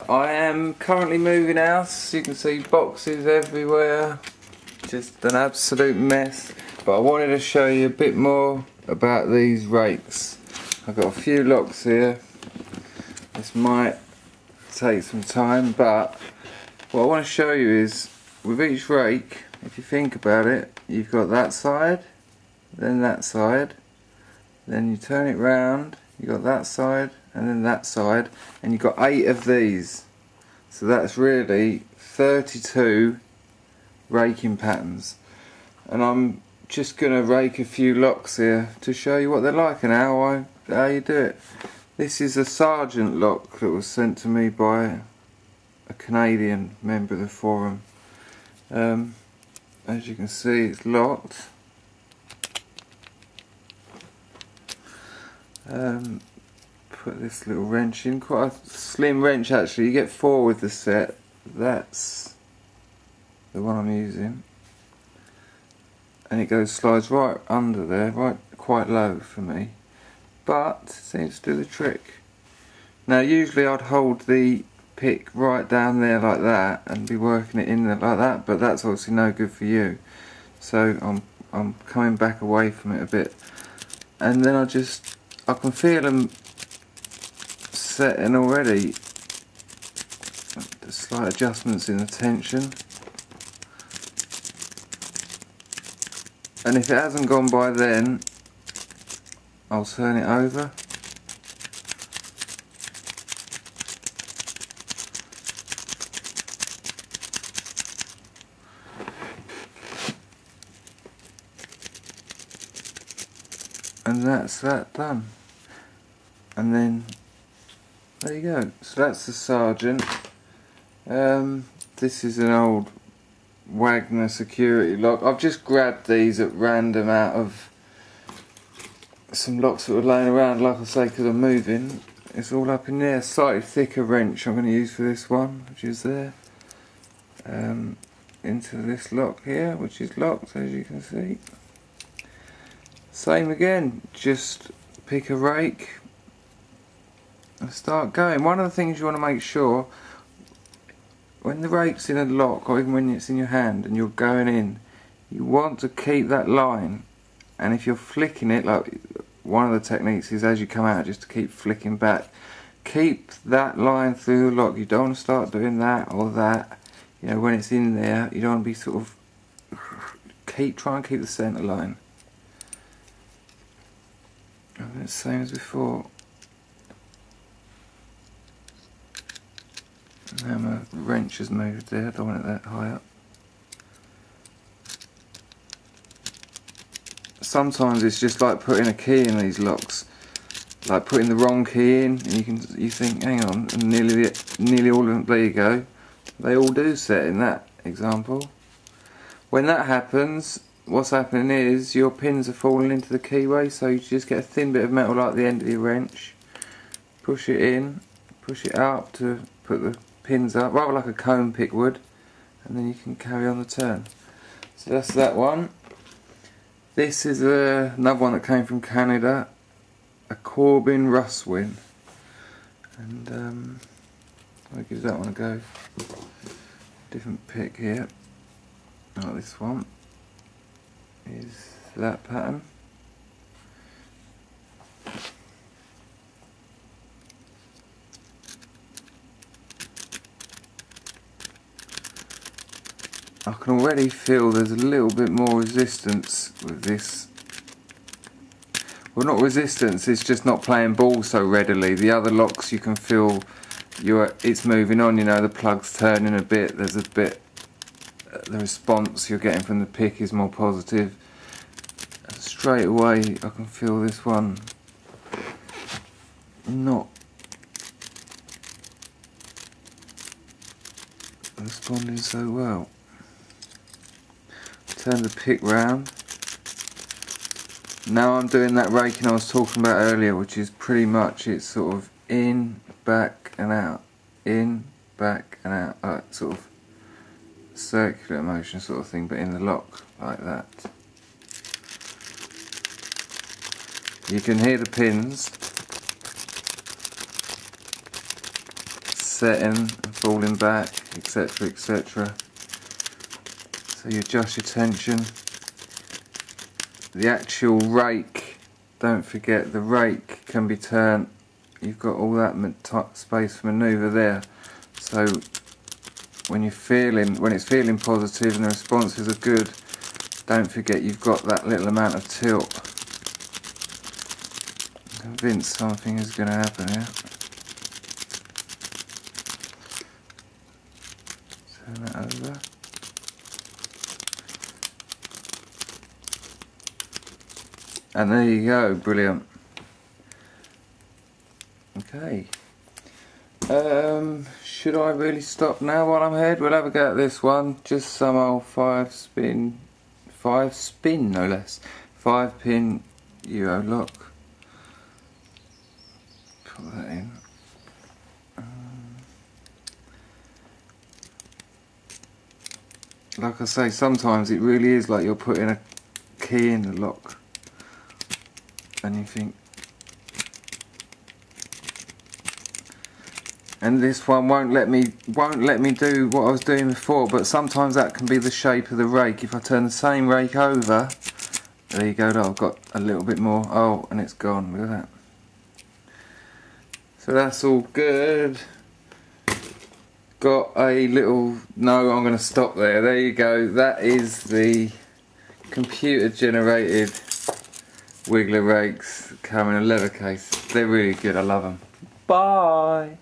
I am currently moving house. You can see boxes everywhere, just an absolute mess. But I wanted to show you a bit more about these rakes. I've got a few locks here. This might take some time, but what I want to show you is with each rake, if you think about it, you've got that side, then that side, then you turn it round, you got that side and then that side, and you've got 8 of these. So that's really 32 raking patterns. And I'm just going to rake a few locks here to show you what they're like and how you do it. This is a Sergeant lock that was sent to me by a Canadian member of the forum. As you can see, it's locked. Put this little wrench in, quite a slim wrench actually. You get 4 with the set. That's the one I'm using, and it slides right under there, right quite low for me, but seems to do the trick. Now usually I'd hold the pick right down there like that and be working it in there like that, but that's obviously no good for you. So I'm coming back away from it a bit, and then I can feel them setting already. The slight adjustments in the tension, and if it hasn't gone by then, I'll turn it over. And that's that done. And then there you go. So that's the Sergeant. This is an old Wagner security lock. I've just grabbed these at random out of some locks that were laying around, like I say, because I'm moving. It's all up in there. Slightly thicker wrench I'm going to use for this one, which is there. Into this lock here, which is locked, as you can see. Same again, just pick a rake and start going. One of the things you want to make sure, when the rake's in a lock, or even when it's in your hand and you're going in, you want to keep that line. And if you're flicking it, like one of the techniques is as you come out, just to keep flicking back. Keep that line through the lock. You don't want to start doing that or that. You know, when it's in there, you don't want to be sort of try and keep the centre line. And it's the same as before. Now my wrench has moved there, I don't want it that high up. Sometimes it's just like putting a key in these locks, like putting the wrong key in, and you think, hang on, and nearly all of them, there you go. They all do set in that example. When that happens, what's happening is your pins are falling into the keyway, so you just get a thin bit of metal like the end of your wrench, push it in, push it up to put the pins up, rather like a comb pick would, and then you can carry on the turn. So that's that one. This is another one that came from Canada, a Corbin Russwin, and I'll give that one a go. Different pick here, like this one is that pattern. I can already feel there's a little bit more resistance with this. Well, not resistance, it's just not playing ball so readily. The other locks you can feel it's moving on, you know, the plug's turning a bit, there's a bit, the response you're getting from the pick is more positive. Straight away I can feel this one not responding so well. Turn the pick round. Now I'm doing that raking I was talking about earlier, which is pretty much it's sort of in, back and out, in, back and out, like sort of circular motion sort of thing, but in the lock like that. You can hear the pins setting and falling back, etc, etc. So you adjust your tension. The actual rake, don't forget the rake can be turned, you've got all that space for manoeuvre there, so when it's feeling positive and the responses are good, don't forget you've got that little amount of tilt. I'm convinced something is going to happen here. Turn that over. And there you go, brilliant. Okay. Should I really stop now while I'm ahead? We'll have a go at this one. Just some old 5 spin no less. 5-pin Euro lock. Put that in. Like I say, sometimes it really is like you're putting a key in the lock, and you think. And this one won't let me do what I was doing before, but sometimes that can be the shape of the rake. If I turn the same rake over, there you go, I've got a little bit more. Oh, and it's gone, look at that. So that's all good. Got a little, no, I'm going to stop there. There you go, that is the computer generated wiggler rakes, come in a leather case. They're really good, I love them. Bye!